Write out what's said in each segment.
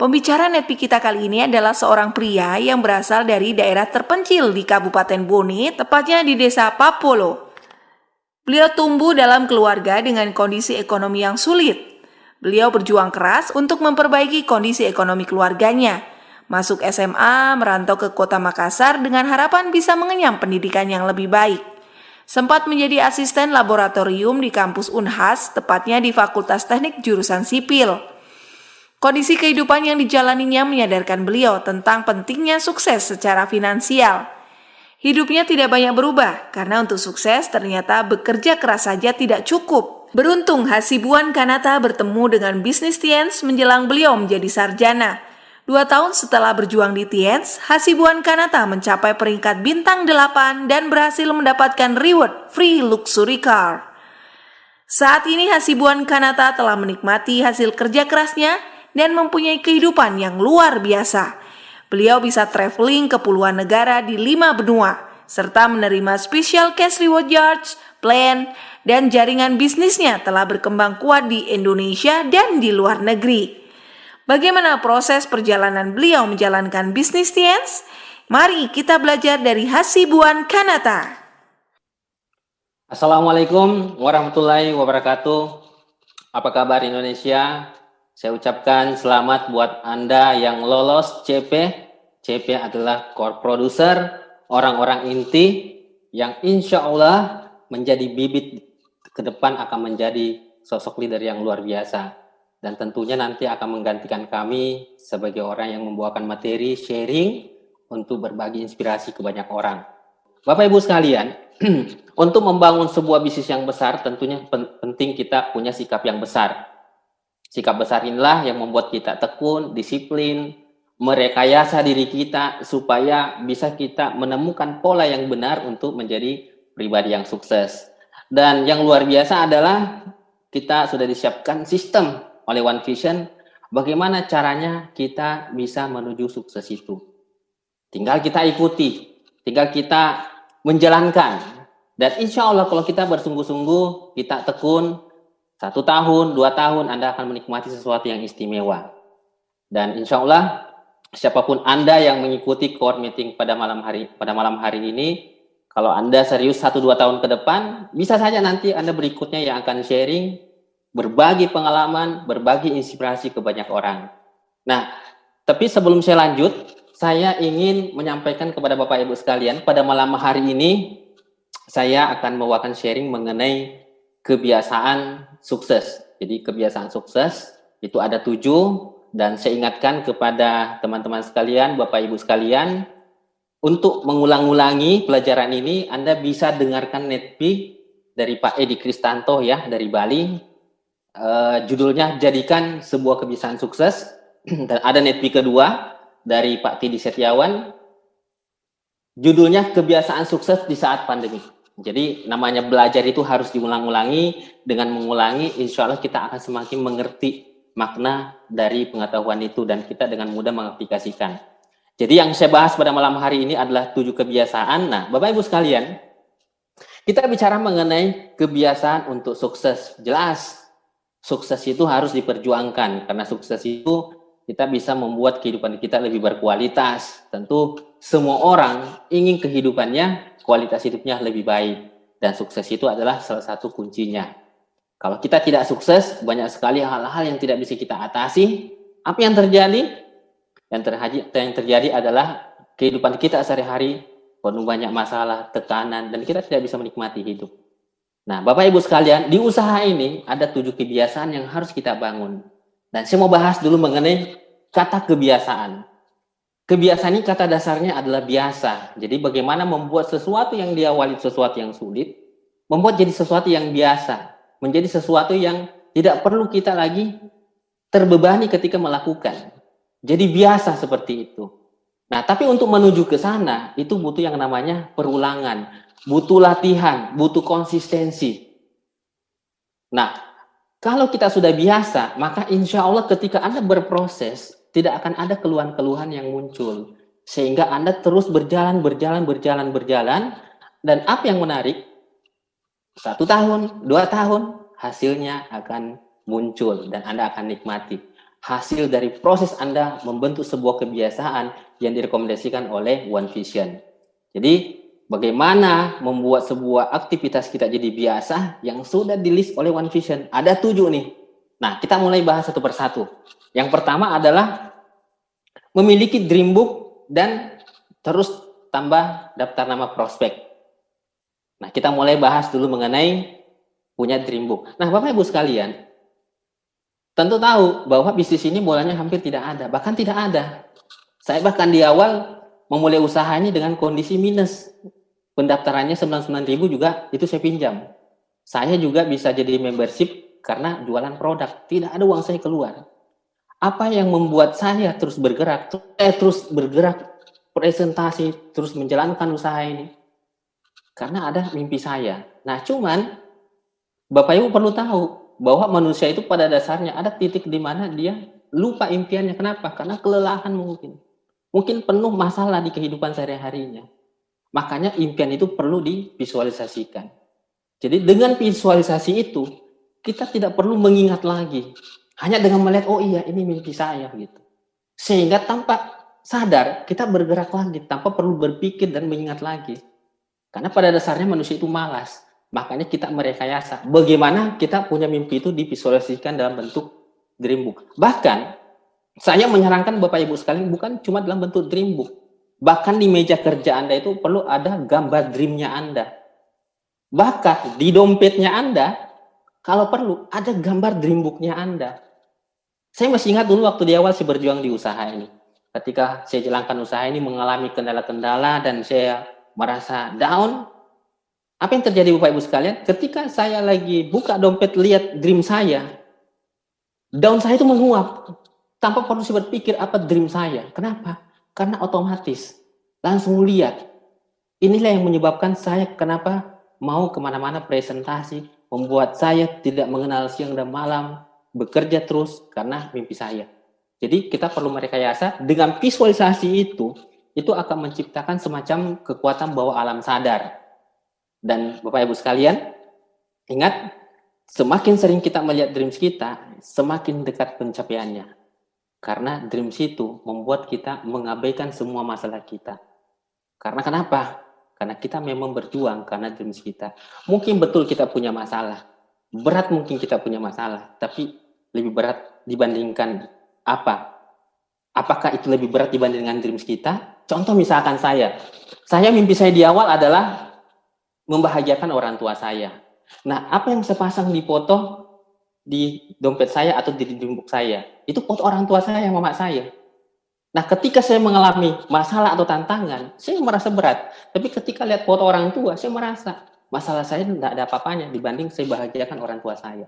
Pembicara Netpi kita kali ini adalah seorang pria yang berasal dari daerah terpencil di Kabupaten Bone, tepatnya di Desa Papolo. Beliau tumbuh dalam keluarga dengan kondisi ekonomi yang sulit. Beliau berjuang keras untuk memperbaiki kondisi ekonomi keluarganya. Masuk SMA, merantau ke kota Makassar dengan harapan bisa mengenyam pendidikan yang lebih baik. Sempat menjadi asisten laboratorium di kampus Unhas, tepatnya di Fakultas Teknik Jurusan Sipil. Kondisi kehidupan yang dijalaninya menyadarkan beliau tentang pentingnya sukses secara finansial. Hidupnya tidak banyak berubah, karena untuk sukses ternyata bekerja keras saja tidak cukup. Beruntung Hasibuan Kanata bertemu dengan bisnis Tiens menjelang beliau menjadi sarjana. 2 tahun setelah berjuang di Tiens, Hasibuan Kanata mencapai peringkat bintang 8 dan berhasil mendapatkan reward free luxury car. Saat ini Hasibuan Kanata telah menikmati hasil kerja kerasnya dan mempunyai kehidupan yang luar biasa. Beliau bisa traveling ke puluhan negara di 5 benua, serta menerima special cash reward yards, plan, dan jaringan bisnisnya telah berkembang kuat di Indonesia dan di luar negeri. Bagaimana proses perjalanan beliau menjalankan bisnis Tiens? Mari kita belajar dari Hasibuan Kanata. Assalamualaikum warahmatullahi wabarakatuh. Apa kabar Indonesia? Saya ucapkan selamat buat Anda yang lolos CP. CP adalah core producer, orang-orang inti yang insya Allah menjadi bibit ke depan akan menjadi sosok leader yang luar biasa. Dan tentunya nanti akan menggantikan kami sebagai orang yang membawakan materi sharing untuk berbagi inspirasi ke banyak orang. Bapak Ibu sekalian, untuk membangun sebuah bisnis yang besar tentunya penting kita punya sikap yang besar. Sikap besar inilah yang membuat kita tekun, disiplin, merekayasa diri kita supaya bisa kita menemukan pola yang benar untuk menjadi pribadi yang sukses. Dan yang luar biasa adalah kita sudah disiapkan sistem oleh One Vision bagaimana caranya kita bisa menuju sukses itu. Tinggal kita ikuti, tinggal kita menjalankan. Dan insya Allah kalau kita bersungguh-sungguh, kita tekun, 1 tahun, 2 tahun, Anda akan menikmati sesuatu yang istimewa. Dan insya Allah, siapapun Anda yang mengikuti core meeting pada malam hari ini, kalau Anda serius 1-2 tahun ke depan, bisa saja nanti Anda berikutnya yang akan sharing, berbagi pengalaman, berbagi inspirasi ke banyak orang. Nah, tapi sebelum saya lanjut, saya ingin menyampaikan kepada Bapak Ibu sekalian, pada malam hari ini, saya akan membawakan sharing mengenai kebiasaan sukses. Jadi kebiasaan sukses itu ada 7 dan saya ingatkan kepada teman-teman sekalian, Bapak Ibu sekalian, untuk mengulang-ulangi pelajaran ini Anda bisa dengarkan Netpi dari Pak Edi Kristanto ya dari Bali. Judulnya Jadikan Sebuah Kebiasaan Sukses. Dan ada Netpi kedua dari Pak Tidi Setiawan. Judulnya Kebiasaan Sukses di Saat Pandemi. Jadi namanya belajar itu harus diulang-ulangi. Dengan mengulangi insya Allah kita akan semakin mengerti makna dari pengetahuan itu dan kita dengan mudah mengaplikasikan. Jadi yang saya bahas pada malam hari ini adalah 7 kebiasaan. Nah Bapak Ibu sekalian, kita bicara mengenai kebiasaan untuk sukses. Jelas sukses itu harus diperjuangkan karena sukses itu kita bisa membuat kehidupan kita lebih berkualitas. Tentu semua orang ingin kehidupannya kualitas hidupnya lebih baik dan sukses itu adalah salah satu kuncinya. Kalau kita tidak sukses, banyak sekali hal-hal yang tidak bisa kita atasi. Apa yang terjadi? Yang terjadi adalah kehidupan kita sehari-hari penuh banyak masalah, tekanan, dan kita tidak bisa menikmati hidup. Nah, Bapak Ibu sekalian, di usaha ini ada 7 kebiasaan yang harus kita bangun. Dan saya mau bahas dulu mengenai kata kebiasaan. Kebiasaan ini kata dasarnya adalah biasa. Jadi bagaimana membuat sesuatu yang diawali sesuatu yang sulit, membuat jadi sesuatu yang biasa, menjadi sesuatu yang tidak perlu kita lagi terbebani ketika melakukan. Jadi biasa seperti itu. Nah, tapi untuk menuju ke sana, itu butuh yang namanya perulangan, butuh latihan, butuh konsistensi. Nah, kalau kita sudah biasa, maka insya Allah ketika Anda berproses, tidak akan ada keluhan-keluhan yang muncul. Sehingga Anda terus berjalan, dan apa yang menarik, 1 tahun, 2 tahun, hasilnya akan muncul dan Anda akan nikmati. hasil dari proses Anda membentuk sebuah kebiasaan yang direkomendasikan oleh One Vision. Jadi, bagaimana membuat sebuah aktivitas kita jadi biasa yang sudah di-list oleh One Vision. Ada 7 nih. Nah, kita mulai bahas satu persatu. Yang pertama adalah memiliki dream book dan terus tambah daftar nama prospek. Nah, kita mulai bahas dulu mengenai punya dream book. Nah, Bapak Ibu sekalian, tentu tahu bahwa bisnis ini bolanya hampir tidak ada, bahkan tidak ada. Saya bahkan di awal memulai usahanya dengan kondisi minus. Pendaftarannya 99.000 juga itu saya pinjam. Saya juga bisa jadi membership karena jualan produk. Tidak ada uang saya keluar. Apa yang membuat saya terus bergerak, presentasi, terus menjalankan usaha ini? Karena ada mimpi saya. Nah, cuman Bapak Ibu perlu tahu bahwa manusia itu pada dasarnya ada titik di mana dia lupa impiannya. Kenapa? Karena kelelahan mungkin. Mungkin penuh masalah di kehidupan sehari-harinya. Makanya impian itu perlu divisualisasikan. Jadi dengan visualisasi itu, kita tidak perlu mengingat lagi. Hanya dengan melihat, oh iya ini mimpi saya gitu. Sehingga tanpa sadar, kita bergerak lagi. Tanpa perlu berpikir dan mengingat lagi. Karena pada dasarnya manusia itu malas. Makanya kita merekayasa. Bagaimana kita punya mimpi itu divisualisasikan dalam bentuk dream book. Bahkan, saya menyarankan Bapak Ibu sekalian bukan cuma dalam bentuk dream book. Bahkan di meja kerja Anda itu perlu ada gambar dreamnya Anda. Bahkan di dompetnya Anda, kalau perlu ada gambar dream booknya Anda. Saya masih ingat dulu waktu di awal saya berjuang di usaha ini. Ketika saya jalankan usaha ini mengalami kendala-kendala dan saya merasa down. Apa yang terjadi Bapak Ibu sekalian? Ketika saya lagi buka dompet lihat dream saya, down saya itu menguap. Tanpa perlu saya berpikir apa dream saya. Kenapa? Karena otomatis langsung lihat. Inilah yang menyebabkan saya kenapa mau kemana-mana presentasi, membuat saya tidak mengenal siang dan malam, bekerja terus karena mimpi saya. Jadi kita perlu merekayasa dengan visualisasi itu akan menciptakan semacam kekuatan bawah alam sadar. Dan Bapak Ibu sekalian, ingat, semakin sering kita melihat dreams kita, semakin dekat pencapaiannya. Karena dreams itu membuat kita mengabaikan semua masalah kita. Karena kenapa? Karena kita memang berjuang karena dreams kita. Mungkin betul kita punya masalah. Berat mungkin kita punya masalah. Tapi lebih berat dibandingkan apa? Apakah itu lebih berat dibandingkan dreams kita? Contoh misalkan saya. Mimpi saya di awal adalah membahagiakan orang tua saya. Nah, apa yang saya pasang di foto di dompet saya atau di dream book saya, itu foto orang tua saya, mama saya. Nah, ketika saya mengalami masalah atau tantangan, saya merasa berat. Tapi ketika lihat foto orang tua, saya merasa masalah saya tidak ada apa-apanya dibanding saya bahagiakan orang tua saya.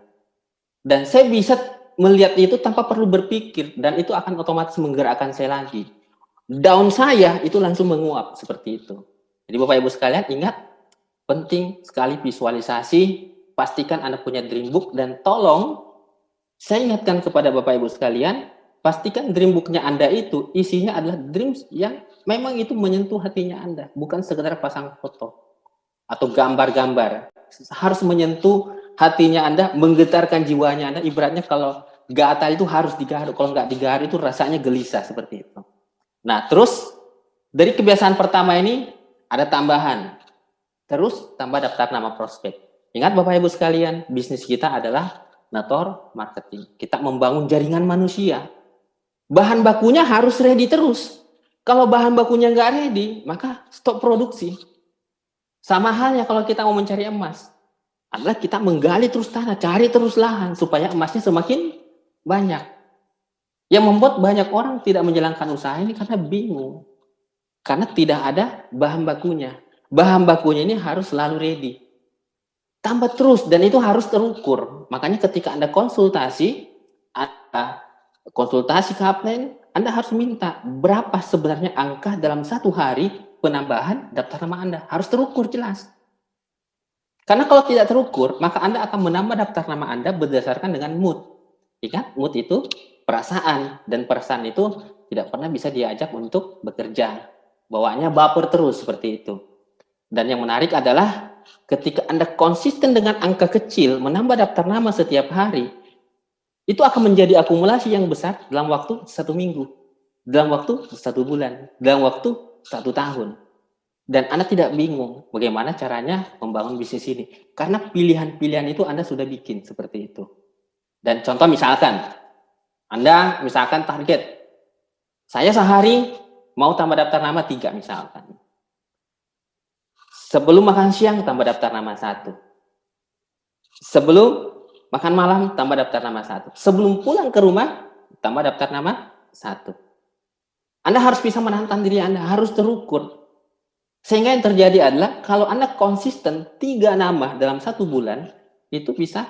Dan saya bisa melihat itu tanpa perlu berpikir, dan itu akan otomatis menggerakkan saya lagi. Down saya itu langsung menguap seperti itu. Jadi Bapak Ibu sekalian ingat, penting sekali visualisasi. Pastikan Anda punya dream book dan tolong saya ingatkan kepada Bapak Ibu sekalian, pastikan dream booknya Anda itu isinya adalah dreams yang memang itu menyentuh hatinya Anda, bukan sekedar pasang foto atau gambar-gambar. Harus menyentuh hatinya Anda, menggetarkan jiwanya Anda. Ibaratnya kalau gatal itu harus digaruk, kalau nggak digaruk itu rasanya gelisah seperti itu. Nah, terus dari kebiasaan pertama ini ada tambahan. Terus tambah daftar nama prospek. Ingat Bapak Ibu sekalian, bisnis kita adalah network marketing. Kita membangun jaringan manusia. Bahan bakunya harus ready terus. Kalau bahan bakunya nggak ready, maka stop produksi. Sama halnya kalau kita mau mencari emas. Adalah kita menggali terus tanah, cari terus lahan, supaya emasnya semakin banyak. Yang membuat banyak orang tidak menjalankan usaha ini karena bingung. Karena tidak ada bahan bakunya. Bahan bakunya ini harus selalu ready. Tambah terus, dan itu harus terukur. Makanya ketika Anda konsultasi kapten, Anda harus minta berapa sebenarnya angka dalam satu hari penambahan daftar nama Anda. Harus terukur jelas. Karena kalau tidak terukur, maka Anda akan menambah daftar nama Anda berdasarkan dengan mood. Ingat, mood itu perasaan, dan perasaan itu tidak pernah bisa diajak untuk bekerja. Bawaannya baper terus seperti itu. Dan yang menarik adalah ketika Anda konsisten dengan angka kecil, menambah daftar nama setiap hari, Itu akan menjadi akumulasi yang besar dalam waktu 1 minggu, dalam waktu 1 bulan, dalam waktu 1 tahun. Dan Anda tidak bingung bagaimana caranya membangun bisnis ini. Karena pilihan-pilihan itu Anda sudah bikin seperti itu. Dan contoh misalkan, Anda misalkan target, saya sehari mau tambah daftar nama 3 misalkan. Sebelum makan siang tambah daftar nama 1. Sebelum makan malam tambah daftar nama 1. Sebelum pulang ke rumah tambah daftar nama 1. Anda harus bisa menantang diri Anda, harus terukur. Sehingga yang terjadi adalah kalau Anda konsisten 3 nama dalam 1 bulan, itu bisa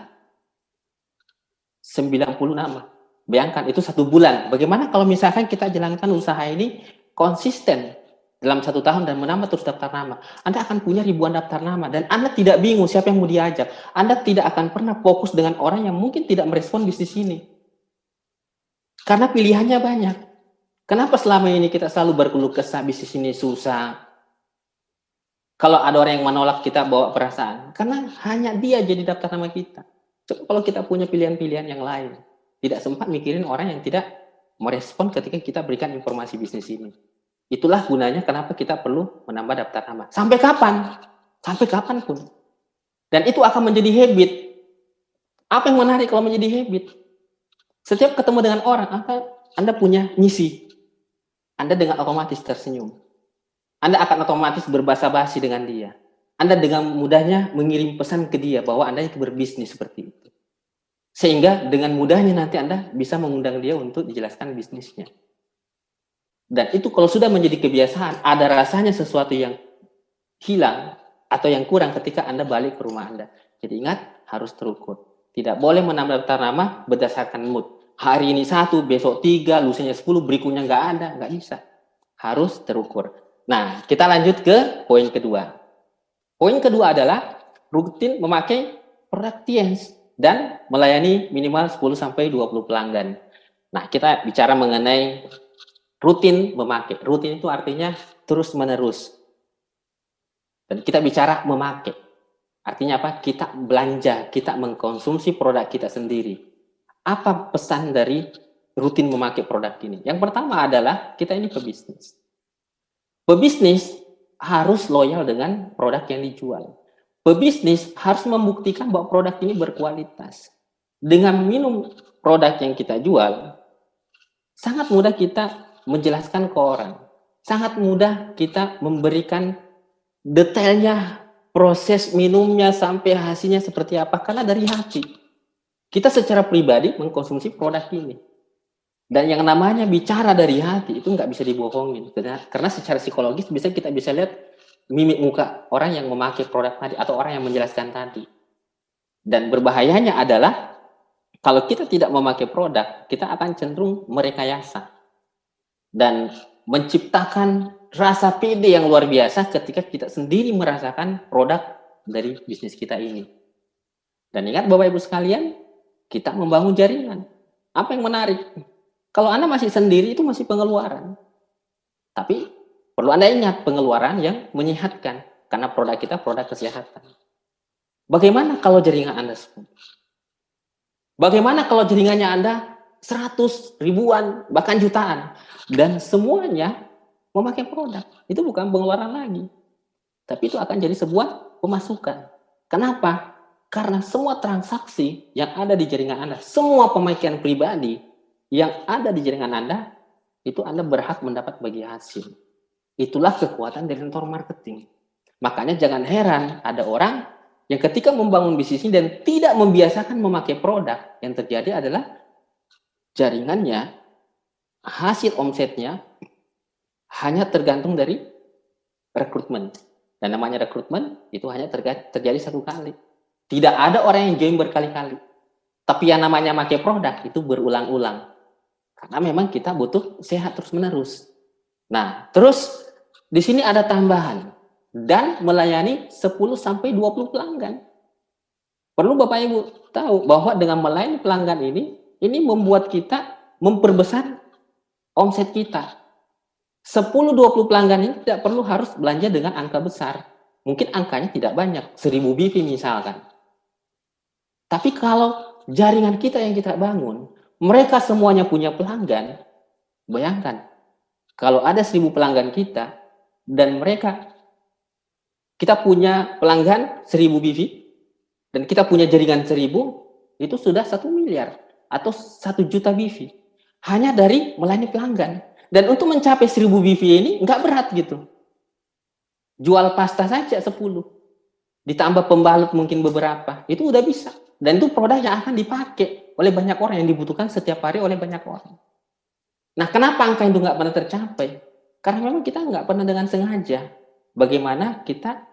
90 nama. Bayangkan itu 1 bulan. Bagaimana kalau misalkan kita jalankan usaha ini konsisten dalam 1 tahun dan menambah terus daftar nama. Anda akan punya ribuan daftar nama dan Anda tidak bingung siapa yang mau diajak. Anda tidak akan pernah fokus dengan orang yang mungkin tidak merespon bisnis ini. Karena pilihannya banyak. Kenapa selama ini kita selalu berkeluh kesah bisnis ini susah? Kalau ada orang yang menolak kita bawa perasaan, karena hanya dia jadi daftar nama kita. Coba kalau kita punya pilihan-pilihan yang lain, tidak sempat mikirin orang yang tidak merespon ketika kita berikan informasi bisnis ini. Itulah gunanya kenapa kita perlu menambah daftar nama. Sampai kapan? Sampai kapanpun. Dan itu akan menjadi habit. Apa yang menarik kalau menjadi habit? Setiap ketemu dengan orang, Anda punya misi. Anda dengan otomatis tersenyum. Anda akan otomatis berbasa-basi dengan dia. Anda dengan mudahnya mengirim pesan ke dia bahwa Anda itu berbisnis seperti itu. Sehingga dengan mudahnya nanti Anda bisa mengundang dia untuk dijelaskan bisnisnya. Dan itu kalau sudah menjadi kebiasaan, ada rasanya sesuatu yang hilang atau yang kurang ketika Anda balik ke rumah Anda. Jadi ingat, harus terukur. Tidak boleh menambah daftar nama berdasarkan mood. Hari ini 1, besok 3, lusanya 10, berikutnya nggak ada, nggak bisa. Harus terukur. Nah, kita lanjut ke poin kedua. Poin kedua adalah rutin memakai produk Tiens dan melayani minimal 10-20 pelanggan. Nah, kita bicara mengenai rutin memakai. Rutin itu artinya terus-menerus. Dan kita bicara memakai. Artinya apa? Kita belanja, kita mengkonsumsi produk kita sendiri. Apa pesan dari rutin memakai produk ini? Yang pertama adalah kita ini pebisnis. Pebisnis harus loyal dengan produk yang dijual. Pebisnis harus membuktikan bahwa produk ini berkualitas. Dengan minum produk yang kita jual, sangat mudah kita menjelaskan ke orang. Sangat mudah kita memberikan detailnya, proses minumnya sampai hasilnya seperti apa. Karena dari hati. Kita secara pribadi mengkonsumsi produk ini. Dan yang namanya bicara dari hati itu nggak bisa dibohongin. Karena secara psikologis kita bisa lihat mimik muka orang yang memakai produk tadi atau orang yang menjelaskan tadi. Dan berbahayanya adalah kalau kita tidak memakai produk, kita akan cenderung merekayasa dan menciptakan rasa pede yang luar biasa ketika kita sendiri merasakan produk dari bisnis kita ini. Dan ingat Bapak Ibu sekalian, kita membangun jaringan. Apa yang menarik? Kalau Anda masih sendiri itu masih pengeluaran. Tapi perlu Anda ingat pengeluaran yang menyehatkan. Karena produk kita produk kesehatan. Bagaimana kalau jaringan Anda 10? Bagaimana kalau jaringannya Anda 100, ribuan, bahkan jutaan. Dan semuanya memakai produk. Itu bukan pengeluaran lagi. Tapi itu akan jadi sebuah pemasukan. Kenapa? Karena semua transaksi yang ada di jaringan Anda, semua pemakaian pribadi yang ada di jaringan Anda, itu Anda berhak mendapat bagi hasil. Itulah kekuatan dari network marketing. Makanya jangan heran ada orang yang ketika membangun bisnis ini dan tidak membiasakan memakai produk, yang terjadi adalah jaringannya, hasil omsetnya hanya tergantung dari rekrutmen. Dan namanya rekrutmen itu hanya terjadi 1 kali. Tidak ada orang yang join berkali-kali. Tapi yang namanya pakai produk itu berulang-ulang. Karena memang kita butuh sehat terus-menerus. Nah, terus di sini ada tambahan. Dan melayani 10-20 pelanggan. Perlu Bapak Ibu tahu bahwa dengan melayani pelanggan ini membuat kita memperbesar omset kita. 10-20 pelanggan ini tidak perlu harus belanja dengan angka besar. Mungkin angkanya tidak banyak, 1000 BP misalkan. Tapi kalau jaringan kita yang kita bangun, mereka semuanya punya pelanggan, bayangkan, kalau ada 1.000 pelanggan kita, dan kita punya pelanggan 1.000 BV, dan kita punya jaringan 1.000, itu sudah 1 miliar, atau 1 juta BV. Hanya dari melayani pelanggan. Dan untuk mencapai 1.000 BV ini, nggak berat gitu. Jual pasta saja 10. Ditambah pembalut mungkin beberapa, itu udah bisa. Dan itu produk yang akan dipakai oleh banyak orang, yang dibutuhkan setiap hari oleh banyak orang. Nah, kenapa angka itu nggak pernah tercapai? Karena memang kita nggak pernah dengan sengaja bagaimana kita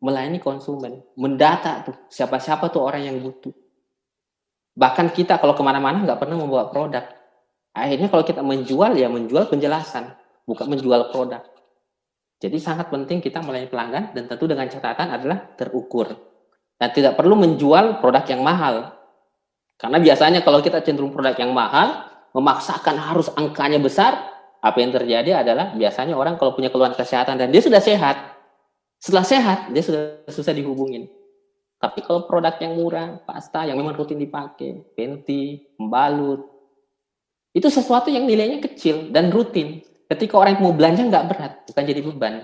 melayani konsumen, mendata tuh siapa-siapa tuh orang yang butuh. Bahkan kita kalau kemana-mana nggak pernah membawa produk. Akhirnya kalau kita menjual, ya menjual penjelasan, bukan menjual produk. Jadi sangat penting kita melayani pelanggan, dan tentu dengan catatan adalah terukur. Dan tidak perlu menjual produk yang mahal. Karena biasanya kalau kita cenderung produk yang mahal, memaksakan harus angkanya besar, apa yang terjadi adalah biasanya orang kalau punya keluhan kesehatan dan dia sudah sehat, setelah sehat dia sudah susah dihubungin. Tapi kalau produk yang murah, pasta yang memang rutin dipakai, penti, pembalut, itu sesuatu yang nilainya kecil dan rutin. Ketika orang mau belanja nggak berat, bukan jadi beban.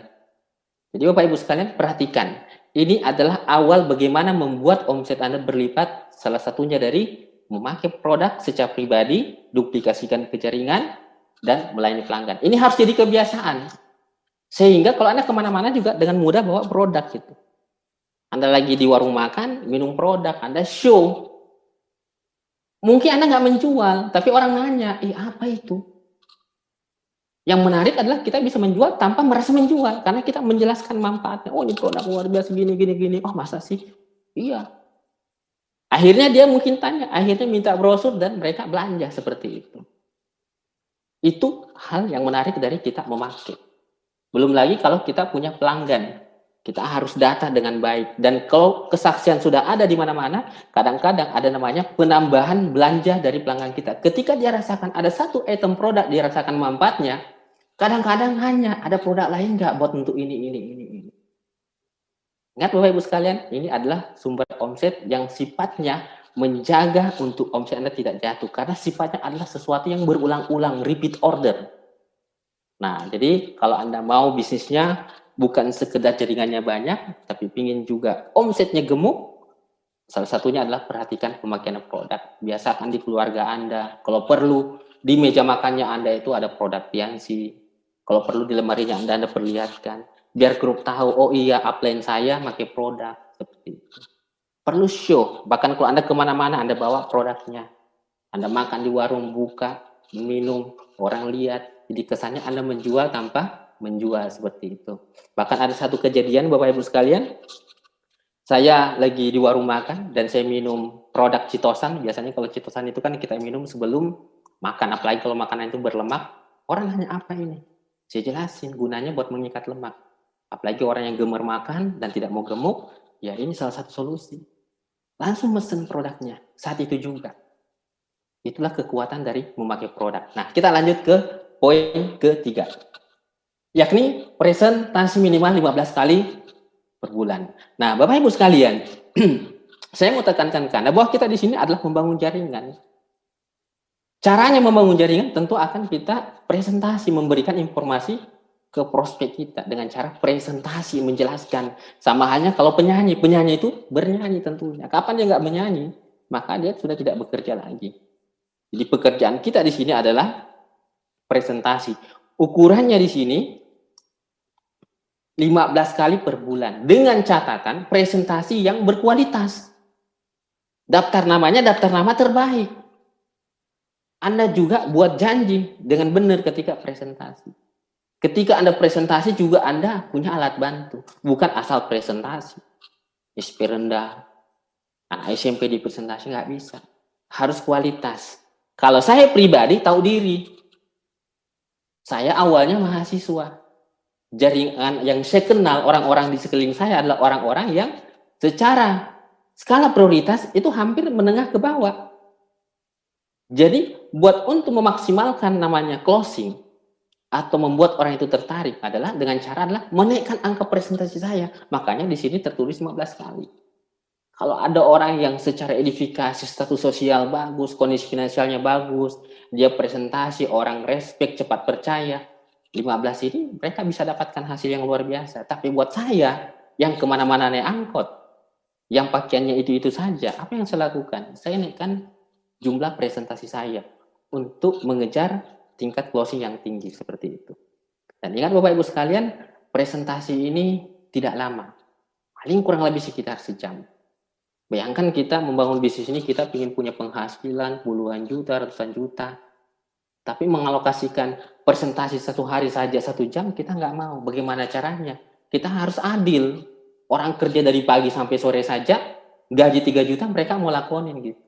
Jadi Bapak Ibu sekalian perhatikan, ini adalah awal bagaimana membuat omset Anda berlipat. Salah satunya dari memakai produk secara pribadi, duplikasikan ke jaringan, dan melayani pelanggan. Ini harus jadi kebiasaan. Sehingga kalau Anda kemana-mana juga dengan mudah bawa produk gitu. Anda lagi di warung makan, minum produk, Anda show. Mungkin Anda nggak menjual, tapi orang nanya, apa itu? Yang menarik adalah kita bisa menjual tanpa merasa menjual, karena kita menjelaskan manfaatnya. Oh, ini produk luar biasa gini. Oh, masa sih? Iya. Akhirnya dia mungkin tanya, akhirnya minta brosur dan mereka belanja seperti itu. Itu hal yang menarik dari kita memakai. Belum lagi kalau kita punya pelanggan, kita harus data dengan baik. Dan kalau kesaksian sudah ada di mana-mana, kadang-kadang ada namanya penambahan belanja dari pelanggan kita. Ketika dia rasakan ada satu item produk, dia rasakan manfaatnya, kadang-kadang hanya ada produk lain nggak buat untuk ini. Ingat Bapak Ibu sekalian, ini adalah sumber omset yang sifatnya menjaga untuk omset Anda tidak jatuh. Karena sifatnya adalah sesuatu yang berulang-ulang, repeat order. Nah, jadi kalau Anda mau bisnisnya bukan sekedar jaringannya banyak, tapi ingin juga omsetnya gemuk, salah satunya adalah perhatikan pemakaian produk. Biasakan di keluarga Anda, kalau perlu di meja makannya Anda itu ada produk Piansi. Kalau perlu di lemarinya Anda perlihatkan. Biar grup tahu, oh iya upline saya pakai produk. Seperti itu. Perlu show, bahkan kalau Anda kemana-mana Anda bawa produknya. Anda makan di warung, buka, minum, orang lihat. Jadi kesannya Anda menjual tanpa menjual seperti itu. Bahkan ada satu kejadian Bapak Ibu sekalian, saya lagi di warung makan dan saya minum produk Citosan. Biasanya kalau Citosan itu kan kita minum sebelum makan, apalagi kalau makanan itu berlemak. Orang nanya apa ini? Saya jelasin gunanya buat mengikat lemak. Apalagi orang yang gemar makan dan tidak mau gemuk, ya ini salah satu solusi. Langsung mesen produknya saat itu juga. Itulah kekuatan dari memakai produk. Nah, kita lanjut ke poin ketiga. Yakni presentasi minimal 15 kali per bulan. Nah, Bapak Ibu sekalian, saya mau tekankan bahwa kita di sini adalah membangun jaringan. Caranya membangun jaringan tentu akan kita presentasi, memberikan informasi ke prospek kita dengan cara presentasi, menjelaskan. Sama halnya kalau penyanyi itu bernyanyi tentunya. Kapan dia nggak menyanyi, maka dia sudah tidak bekerja lagi. Jadi pekerjaan kita di sini adalah presentasi. Ukurannya di sini 15 kali per bulan dengan catatan presentasi yang berkualitas. Daftar namanya daftar nama terbaik. Anda juga buat janji dengan benar ketika presentasi. Ketika Anda presentasi juga Anda punya alat bantu, bukan asal presentasi. SP rendah, anak SMP di presentasi nggak bisa. Harus kualitas. Kalau saya pribadi tahu diri. Saya awalnya mahasiswa. Jaringan yang saya kenal, orang-orang di sekeliling saya adalah orang-orang yang secara skala prioritas itu hampir menengah ke bawah. Jadi buat untuk memaksimalkan namanya closing atau membuat orang itu tertarik adalah dengan cara adalah menaikkan angka presentasi saya. Makanya di sini tertulis 15 kali. Kalau ada orang yang secara edifikasi, status sosial bagus, kondisi finansialnya bagus, dia presentasi, orang respect, cepat percaya, 15 ini mereka bisa dapatkan hasil yang luar biasa. Tapi buat saya, yang kemana-mana naik angkot, yang pakaiannya itu-itu saja, apa yang saya lakukan? Saya naikkan jumlah presentasi saya untuk mengejar tingkat closing yang tinggi seperti itu. Dan ingat Bapak Ibu sekalian, presentasi ini tidak lama. Paling kurang lebih sekitar sejam. Bayangkan kita membangun bisnis ini, kita ingin punya penghasilan puluhan juta, ratusan juta. Tapi mengalokasikan presentasi satu hari saja 1 jam, kita nggak mau. Bagaimana caranya? Kita harus adil. Orang kerja dari pagi sampai sore saja, gaji 3 juta mereka mau lakonin gitu.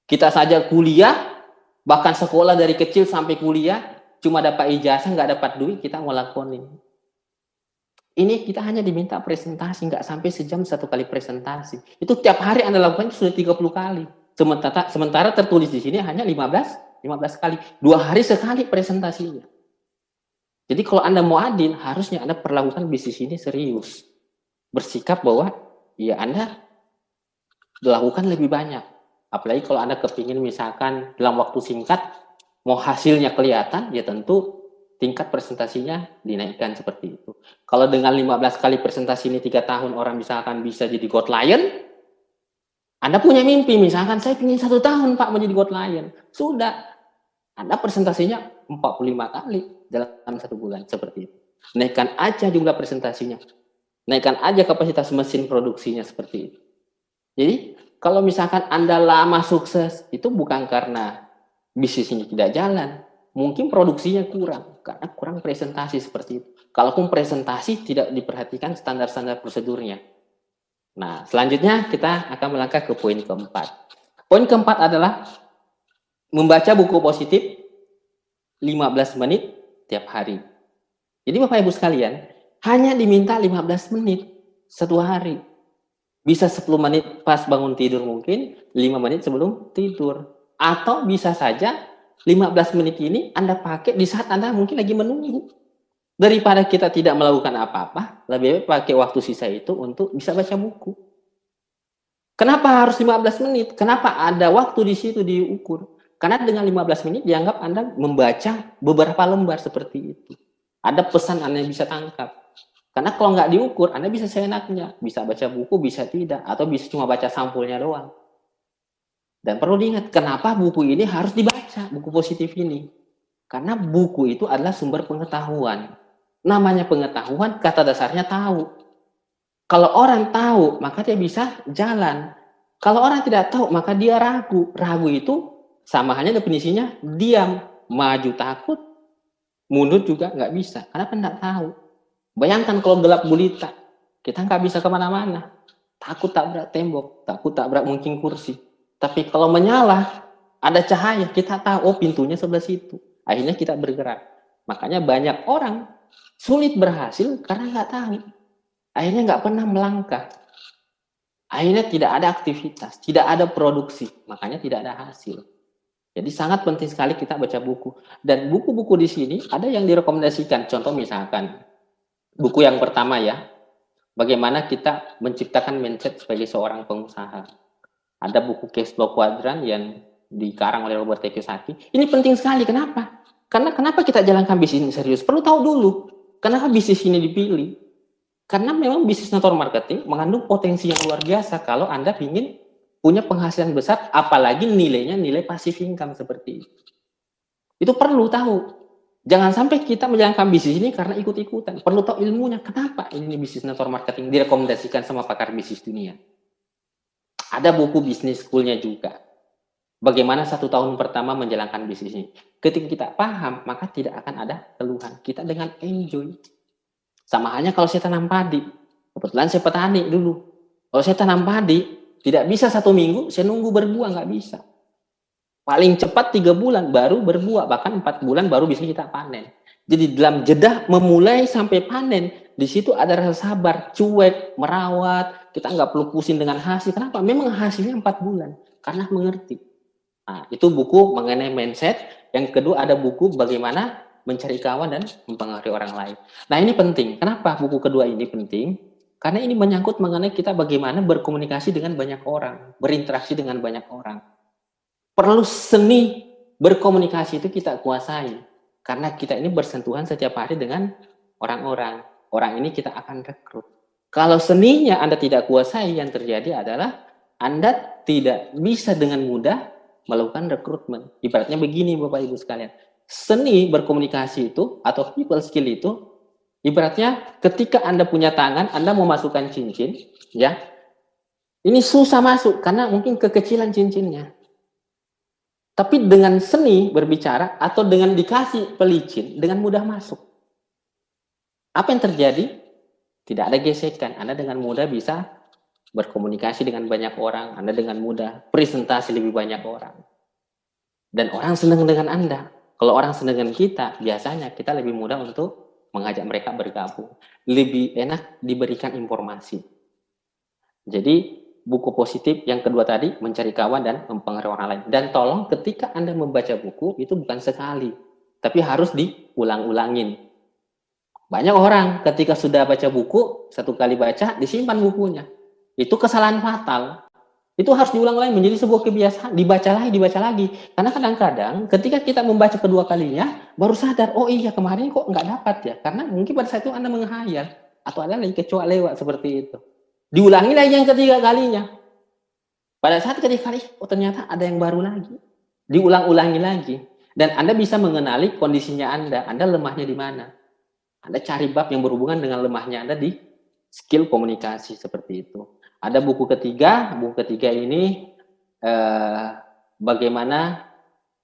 Kita saja kuliah, bahkan sekolah dari kecil sampai kuliah, cuma dapat ijazah, nggak dapat duit, kita mau lakonin. Ini kita hanya diminta presentasi, nggak sampai sejam 1 kali presentasi. Itu tiap hari Anda lakukan sudah 30 kali. Sementara tertulis di sini hanya 15 kali. 2 hari sekali presentasinya. Jadi kalau Anda mau adil, harusnya Anda perlakukan bisnis ini serius. Bersikap bahwa ya Anda lakukan lebih banyak. Apalagi kalau Anda kepingin misalkan dalam waktu singkat, mau hasilnya kelihatan, ya tentu tingkat presentasinya dinaikkan seperti itu. Kalau dengan 15 kali presentasi ini 3 tahun orang misalkan bisa jadi God Lion, Anda punya mimpi, misalkan saya ingin 1 tahun Pak menjadi God Lion. Sudah, Anda presentasinya 45 kali dalam 1 bulan seperti itu. Naikkan aja jumlah presentasinya. Naikkan aja kapasitas mesin produksinya seperti itu. Jadi, kalau misalkan Anda lama sukses, itu bukan karena bisnisnya tidak jalan. Mungkin produksinya kurang, karena kurang presentasi seperti itu. Kalaupun presentasi tidak diperhatikan standar-standar prosedurnya. Nah, selanjutnya kita akan melangkah ke poin keempat. Poin keempat adalah membaca buku positif 15 menit tiap hari. Jadi Bapak Ibu sekalian, hanya diminta 15 menit 1 hari. Bisa 10 menit pas bangun tidur mungkin, 5 menit sebelum tidur. Atau bisa saja 15 menit ini Anda pakai di saat Anda mungkin lagi menunggu. Daripada kita tidak melakukan apa-apa, lebih baik pakai waktu sisa itu untuk bisa baca buku. Kenapa harus 15 menit? Kenapa ada waktu di situ diukur? Karena dengan 15 menit dianggap Anda membaca beberapa lembar seperti itu. Ada pesan Anda yang bisa tangkap. Karena kalau nggak diukur, Anda bisa seenaknya. Bisa baca buku, bisa tidak. Atau bisa cuma baca sampulnya doang. Dan perlu diingat, kenapa buku ini harus dibaca, buku positif ini. Karena buku itu adalah sumber pengetahuan. Namanya pengetahuan, kata dasarnya tahu. Kalau orang tahu, maka dia bisa jalan. Kalau orang tidak tahu, maka dia ragu. Ragu itu sama halnya definisinya diam. Maju takut, mundur juga nggak bisa. Karena kan nggak tahu. Bayangkan kalau gelap gulita, kita nggak bisa kemana-mana. Takut tabrak tembok, takut tabrak mungkin kursi. Tapi kalau menyala, ada cahaya, kita tahu, oh pintunya sebelah situ. Akhirnya kita bergerak. Makanya banyak orang sulit berhasil karena nggak tahu. Akhirnya nggak pernah melangkah. Akhirnya tidak ada aktivitas, tidak ada produksi. Makanya tidak ada hasil. Jadi sangat penting sekali kita baca buku. Dan buku-buku di sini ada yang direkomendasikan. Contoh misalkan, buku yang pertama ya, bagaimana kita menciptakan mindset sebagai seorang pengusaha. Ada buku Cash Flow Quadrant yang dikarang oleh Robert Kiyosaki. Ini penting sekali. Kenapa? Karena kenapa kita jalankan bisnis ini serius? Perlu tahu dulu. Kenapa bisnis ini dipilih? Karena memang bisnis network marketing mengandung potensi yang luar biasa kalau Anda ingin punya penghasilan besar, apalagi nilainya nilai passive income seperti itu. Itu perlu tahu. Jangan sampai kita menjalankan bisnis ini karena ikut-ikutan. Perlu tahu ilmunya. Kenapa ini bisnis network marketing direkomendasikan sama pakar bisnis dunia? Ada buku bisnis school-nya juga. Bagaimana 1 tahun pertama menjalankan bisnis ini. Ketika kita paham, maka tidak akan ada keluhan. Kita dengan enjoy. Sama halnya kalau saya tanam padi. Kebetulan saya petani dulu. Kalau saya tanam padi, tidak bisa 1 minggu, saya nunggu berbuah, nggak bisa. Paling cepat 3 bulan baru berbuah, bahkan 4 bulan baru bisa kita panen. Jadi dalam jeda memulai sampai panen, di situ ada rasa sabar, cuek, merawat, kita nggak perlu pusing dengan hasil. Kenapa? Memang hasilnya 4 bulan, karena mengerti. Nah, itu buku mengenai mindset. Yang kedua ada buku bagaimana mencari kawan dan mempengaruhi orang lain. Nah ini penting. Kenapa buku kedua ini penting? Karena ini menyangkut mengenai kita bagaimana berkomunikasi dengan banyak orang, berinteraksi dengan banyak orang. Perlu seni berkomunikasi itu kita kuasai. Karena kita ini bersentuhan setiap hari dengan orang-orang. Orang ini kita akan rekrut. Kalau seninya Anda tidak kuasai, yang terjadi adalah Anda tidak bisa dengan mudah melakukan rekrutmen. Ibaratnya begini Bapak Ibu sekalian. Seni berkomunikasi itu atau people skill itu ibaratnya ketika Anda punya tangan, Anda mau masukkan cincin, ya. Ini susah masuk karena mungkin kekecilan cincinnya. Tapi dengan seni berbicara atau dengan dikasih pelicin, dengan mudah masuk. Apa yang terjadi? Tidak ada gesekan. Anda dengan mudah bisa berkomunikasi dengan banyak orang. Anda dengan mudah presentasi lebih banyak orang. Dan orang senang dengan Anda. Kalau orang senang dengan kita, biasanya kita lebih mudah untuk mengajak mereka bergabung. Lebih enak diberikan informasi. Jadi buku positif yang kedua tadi, mencari kawan dan mempengaruhi orang lain. Dan tolong ketika Anda membaca buku, itu bukan sekali. Tapi harus diulang-ulangin. Banyak orang ketika sudah baca buku, satu kali baca, disimpan bukunya. Itu kesalahan fatal. Itu harus diulang-ulang menjadi sebuah kebiasaan, dibaca lagi. Karena kadang-kadang ketika kita membaca kedua kalinya, baru sadar, oh iya kemarin kok nggak dapat ya. Karena mungkin pada saat itu Anda menghayal. Atau ada lagi kecoa lewat seperti itu. Diulangi lagi yang ketiga kalinya. Pada saat ketiga kali, oh ternyata ada yang baru lagi. Diulang-ulangi lagi. Dan Anda bisa mengenali kondisinya Anda lemahnya di mana. Anda cari bab yang berhubungan dengan lemahnya Anda di skill komunikasi seperti itu. Ada buku ketiga ini bagaimana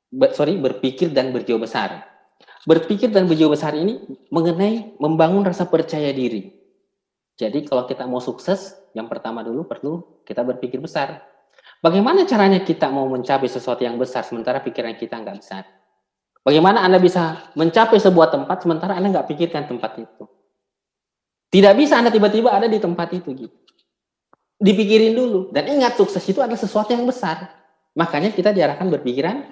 berpikir dan berjiwa besar. Berpikir dan berjiwa besar ini mengenai membangun rasa percaya diri. Jadi kalau kita mau sukses, yang pertama dulu perlu kita berpikir besar. Bagaimana caranya kita mau mencapai sesuatu yang besar sementara pikiran kita nggak besar? Bagaimana Anda bisa mencapai sebuah tempat sementara Anda nggak pikirkan tempat itu? Tidak bisa Anda tiba-tiba ada di tempat itu gitu. Dipikirin dulu. Dan ingat, sukses itu adalah sesuatu yang besar. Makanya kita diarahkan berpikiran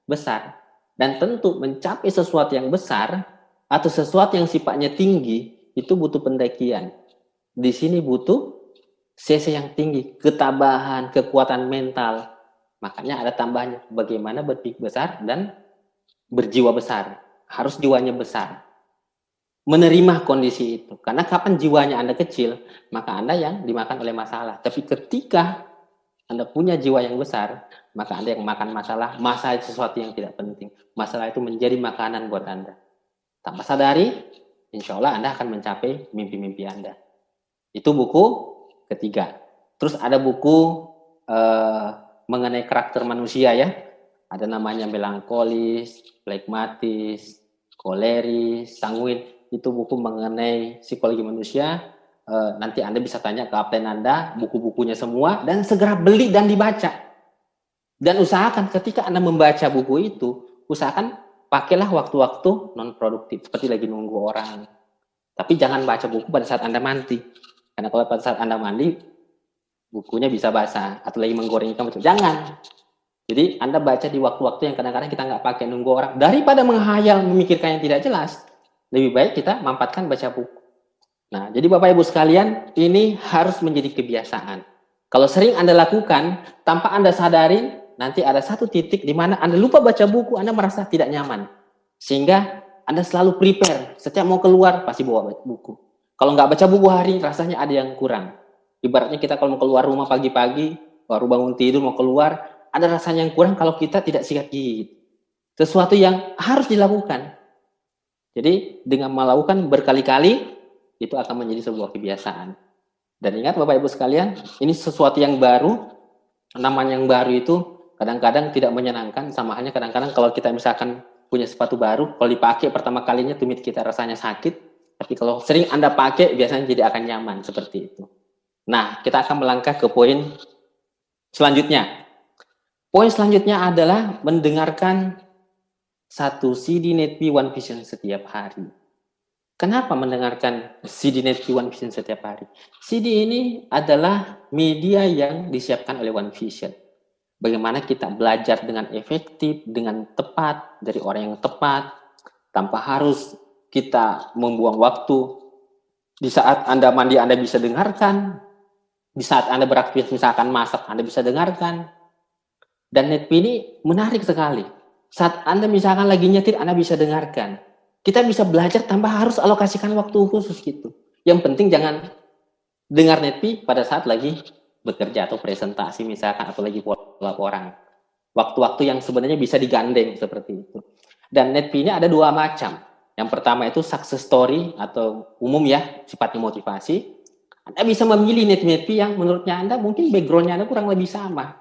besar. Dan tentu mencapai sesuatu yang besar atau sesuatu yang sifatnya tinggi itu butuh pendakian. Di sini butuh CC yang tinggi, ketabahan, kekuatan mental. Makanya ada tambahannya, bagaimana berpikir besar dan berjiwa besar. Harus jiwanya besar. Menerima kondisi itu. Karena kapan jiwanya Anda kecil, maka Anda yang dimakan oleh masalah. Tapi ketika Anda punya jiwa yang besar, maka Anda yang makan masalah itu sesuatu yang tidak penting. Masalah itu menjadi makanan buat Anda. Tanpa sadari, insya Allah Anda akan mencapai mimpi-mimpi Anda. Itu buku ketiga. Terus ada buku mengenai karakter manusia ya. Ada namanya melankolis, flegmatis, koleris, sanguin. Itu buku mengenai psikologi manusia. Nanti Anda bisa tanya ke upline Anda, buku-bukunya semua, dan segera beli dan dibaca. Dan usahakan ketika Anda membaca buku itu, usahakan pakailah waktu-waktu non-produktif, seperti lagi nunggu orang. Tapi jangan baca buku pada saat Anda mandi. Karena kalau pada saat Anda mandi, bukunya bisa basah, atau lagi menggoreng ikan. Jangan. Jadi Anda baca di waktu-waktu yang kadang-kadang kita nggak pakai nunggu orang. Daripada menghayal, memikirkan yang tidak jelas, lebih baik kita mampatkan baca buku. Nah, jadi Bapak Ibu sekalian, ini harus menjadi kebiasaan. Kalau sering Anda lakukan, tanpa Anda sadari, nanti ada satu titik di mana Anda lupa baca buku, Anda merasa tidak nyaman. Sehingga Anda selalu prepare, setiap mau keluar, pasti bawa buku. Kalau nggak baca buku hari, rasanya ada yang kurang. Ibaratnya kita kalau mau keluar rumah pagi-pagi, baru bangun tidur, mau keluar, ada rasanya yang kurang kalau kita tidak sikat gigi. Sesuatu yang harus dilakukan. Jadi dengan melakukan berkali-kali, itu akan menjadi sebuah kebiasaan. Dan ingat Bapak Ibu sekalian, ini sesuatu yang baru, namanya yang baru itu kadang-kadang tidak menyenangkan, sama halnya kadang-kadang kalau kita misalkan punya sepatu baru, kalau dipakai pertama kalinya tumit kita rasanya sakit, tapi kalau sering Anda pakai, biasanya jadi akan nyaman, seperti itu. Nah, kita akan melangkah ke poin selanjutnya. Poin selanjutnya adalah mendengarkan satu CD Netpi One Vision setiap hari. Kenapa mendengarkan CD Netpi One Vision setiap hari? CD ini adalah media yang disiapkan oleh One Vision. Bagaimana kita belajar dengan efektif, dengan tepat, dari orang yang tepat, tanpa harus kita membuang waktu Di saat Anda mandi, Anda bisa dengarkan. Di saat Anda beraktivitas misalkan masak, Anda bisa dengarkan. Dan NetP ini menarik sekali. Saat Anda misalkan lagi nyetir, Anda bisa dengarkan. Kita bisa belajar tanpa harus alokasikan waktu khusus gitu. Yang penting jangan dengar NetP pada saat lagi bekerja atau presentasi misalkan, atau lagi laporan. Waktu-waktu yang sebenarnya bisa digandeng seperti itu. Dan NetP ini ada 2 macam. Yang pertama itu success story atau umum ya, sifatnya motivasi. Anda bisa memilih NetP yang menurutnya Anda mungkin background-nya Anda kurang lebih sama.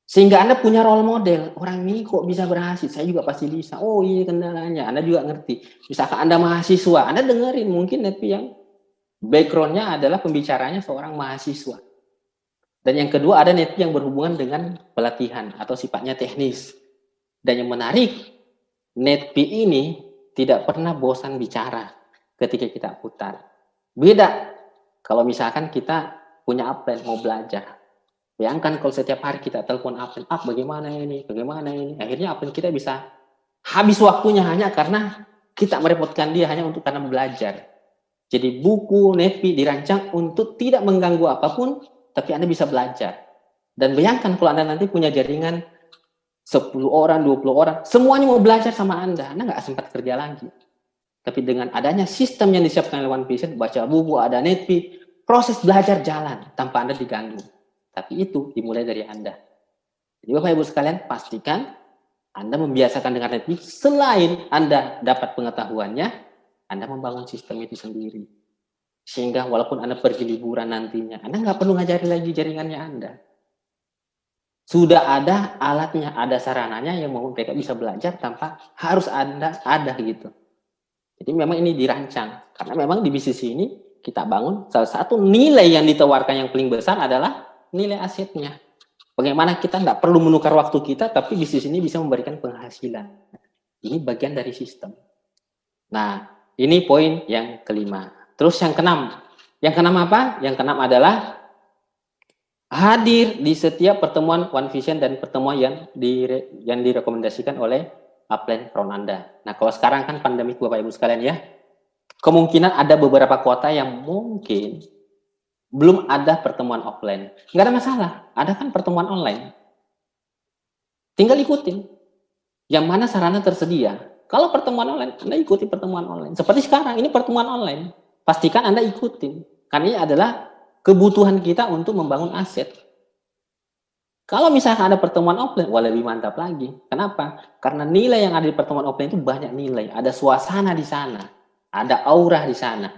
Sehingga Anda punya role model. Orang ini kok bisa berhasil, saya juga pasti bisa. Oh iya kendalanya, Anda juga ngerti. Misalkan Anda mahasiswa, Anda dengerin mungkin NetP yang background-nya adalah pembicaranya seorang mahasiswa. Dan yang kedua ada NetP yang berhubungan dengan pelatihan atau sifatnya teknis. Dan yang menarik, NetP ini tidak pernah bosan bicara ketika kita putar. Beda kalau misalkan kita punya upline mau belajar. Bayangkan kalau setiap hari kita telepon upline, bagaimana ini, akhirnya upline kita bisa habis waktunya hanya karena kita merepotkan dia hanya untuk karena belajar. Jadi buku NetP dirancang untuk tidak mengganggu apapun, tapi Anda bisa belajar. Dan bayangkan kalau Anda nanti punya jaringan 10 orang, 20 orang, semuanya mau belajar sama Anda nggak sempat kerja lagi. Tapi dengan adanya sistem yang disiapkan oleh One Vision, baca buku, ada NetP, proses belajar jalan tanpa Anda diganggu. Tapi itu dimulai dari Anda. Jadi Bapak Ibu sekalian, pastikan Anda membiasakan dengan NetP, selain Anda dapat pengetahuannya, Anda membangun sistem itu sendiri. Sehingga walaupun Anda pergi liburan nantinya, Anda nggak perlu ngajari lagi jaringannya Anda. Sudah ada alatnya, ada sarananya yang mau mereka bisa belajar tanpa harus Anda ada gitu. Jadi memang ini dirancang. Karena memang di bisnis ini kita bangun salah satu nilai yang ditawarkan yang paling besar adalah nilai asetnya. Bagaimana kita nggak perlu menukar waktu kita, tapi bisnis ini bisa memberikan penghasilan. Ini bagian dari sistem. Nah, ini poin yang kelima. Terus yang keenam. Yang keenam apa? Yang keenam adalah hadir di setiap pertemuan One Vision dan pertemuan yang direkomendasikan oleh upline crown Anda. Nah, kalau sekarang kan pandemi Bapak Ibu sekalian ya, kemungkinan ada beberapa kota yang mungkin belum ada pertemuan offline. Nggak ada masalah, ada kan pertemuan online. Tinggal ikutin. Yang mana sarana tersedia. Kalau pertemuan online, Anda ikuti pertemuan online. Seperti sekarang, ini pertemuan online. Pastikan Anda ikutin. Karena ini adalah kebutuhan kita untuk membangun aset. Kalau misalkan ada pertemuan offline, wah lebih mantap lagi. Kenapa? Karena nilai yang ada di pertemuan offline itu banyak nilai. Ada suasana di sana. Ada aura di sana.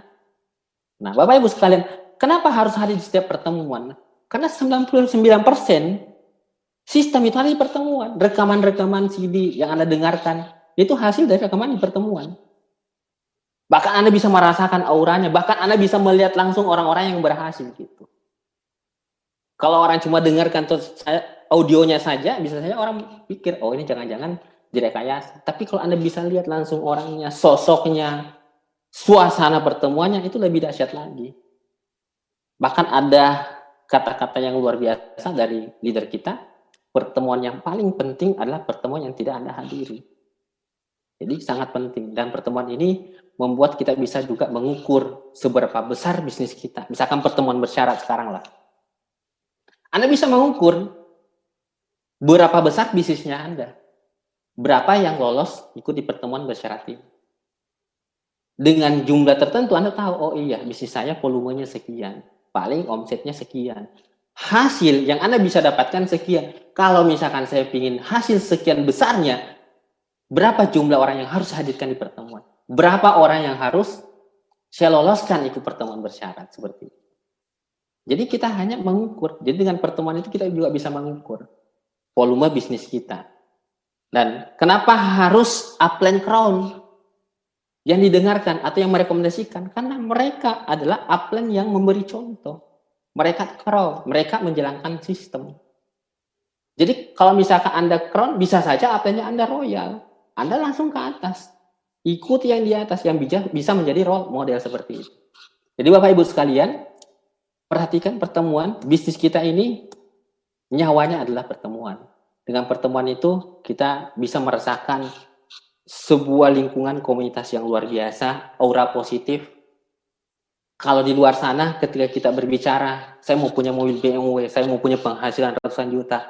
Nah, Bapak Ibu sekalian, kenapa harus hadir di setiap pertemuan? Karena 99% sistem itu ada di pertemuan. Rekaman-rekaman CD yang Anda dengarkan, itu hasil dari rekaman di pertemuan. Bahkan Anda bisa merasakan auranya, bahkan Anda bisa melihat langsung orang-orang yang berhasil gitu. Kalau orang cuma dengarkan audionya saja, bisa saja orang pikir, oh ini jangan-jangan direkayasa. Tapi kalau Anda bisa lihat langsung orangnya, sosoknya, suasana pertemuannya, itu lebih dahsyat lagi. Bahkan ada kata-kata yang luar biasa dari leader kita, pertemuan yang paling penting adalah pertemuan yang tidak Anda hadiri. Jadi sangat penting. Dan pertemuan ini membuat kita bisa juga mengukur seberapa besar bisnis kita. Misalkan pertemuan bersyarat sekarang lah. Anda bisa mengukur berapa besar bisnisnya Anda. Berapa yang lolos ikut di pertemuan bersyarat ini. Dengan jumlah tertentu Anda tahu, oh iya bisnis saya volumenya sekian. Paling omsetnya sekian. Hasil yang Anda bisa dapatkan sekian. Kalau misalkan saya ingin hasil sekian besarnya, berapa jumlah orang yang harus hadirkan di pertemuan? Berapa orang yang harus saya loloskan ikut pertemuan bersyarat seperti itu. Jadi kita hanya mengukur. Jadi dengan pertemuan itu kita juga bisa mengukur volume bisnis kita. Dan kenapa harus upline crown yang didengarkan atau yang merekomendasikan? Karena mereka adalah upline yang memberi contoh. Mereka crown, mereka menjalankan sistem. Jadi kalau misalkan Anda crown, bisa saja upline-nya Anda royal. Anda langsung ke atas. Ikuti yang di atas, yang bisa menjadi role model seperti itu. Jadi Bapak Ibu sekalian, perhatikan pertemuan, bisnis kita ini nyawanya adalah pertemuan. Dengan pertemuan itu kita bisa merasakan sebuah lingkungan komunitas yang luar biasa, aura positif, Kalau di luar sana ketika kita berbicara, saya mau punya mobil BMW, saya mau punya penghasilan ratusan juta,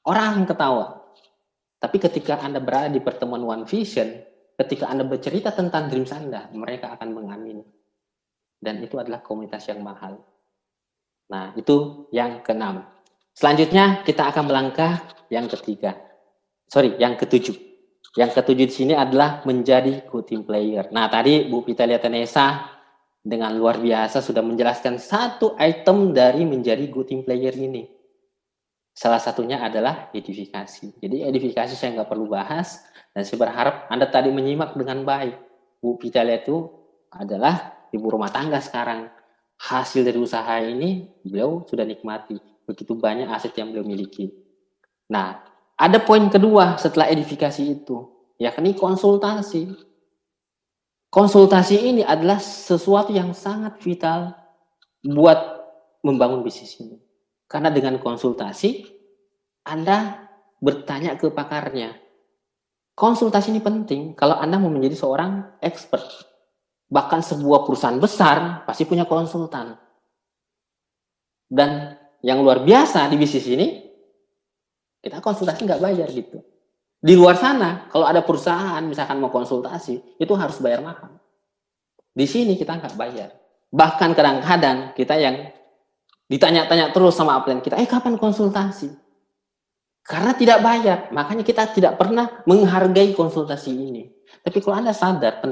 orang akan ketawa. Tapi ketika Anda berada di pertemuan One Vision, ketika Anda bercerita tentang dreams Anda, mereka akan mengamini. Dan itu adalah komunitas yang mahal. Nah, itu yang keenam. Selanjutnya kita akan melangkah yang ketiga. Yang ketujuh. Yang ketujuh di sini adalah menjadi good team player. Nah, tadi Bu Vitalia Tenesa dengan luar biasa sudah menjelaskan satu item dari menjadi good team player ini. Salah satunya adalah edifikasi. Jadi edifikasi saya nggak perlu bahas, dan saya berharap Anda tadi menyimak dengan baik. Bu Vitalia itu adalah ibu rumah tangga sekarang. Hasil dari usaha ini beliau sudah nikmati. Begitu banyak aset yang beliau miliki. Nah, ada poin kedua setelah edifikasi itu, yakni konsultasi. Konsultasi ini adalah sesuatu yang sangat vital buat membangun bisnis ini. Karena dengan konsultasi, Anda bertanya ke pakarnya. Konsultasi ini penting kalau Anda mau menjadi seorang expert. Bahkan sebuah perusahaan besar pasti punya konsultan. Dan yang luar biasa di bisnis ini, kita konsultasi nggak bayar gitu. Di luar sana, kalau ada perusahaan misalkan mau konsultasi, itu harus bayar mahal. Di sini kita nggak bayar. Bahkan kadang-kadang kita yang ditanya-tanya terus sama upline kita, kapan konsultasi? Karena tidak bayar, makanya kita tidak pernah menghargai konsultasi ini. Tapi kalau Anda sadar,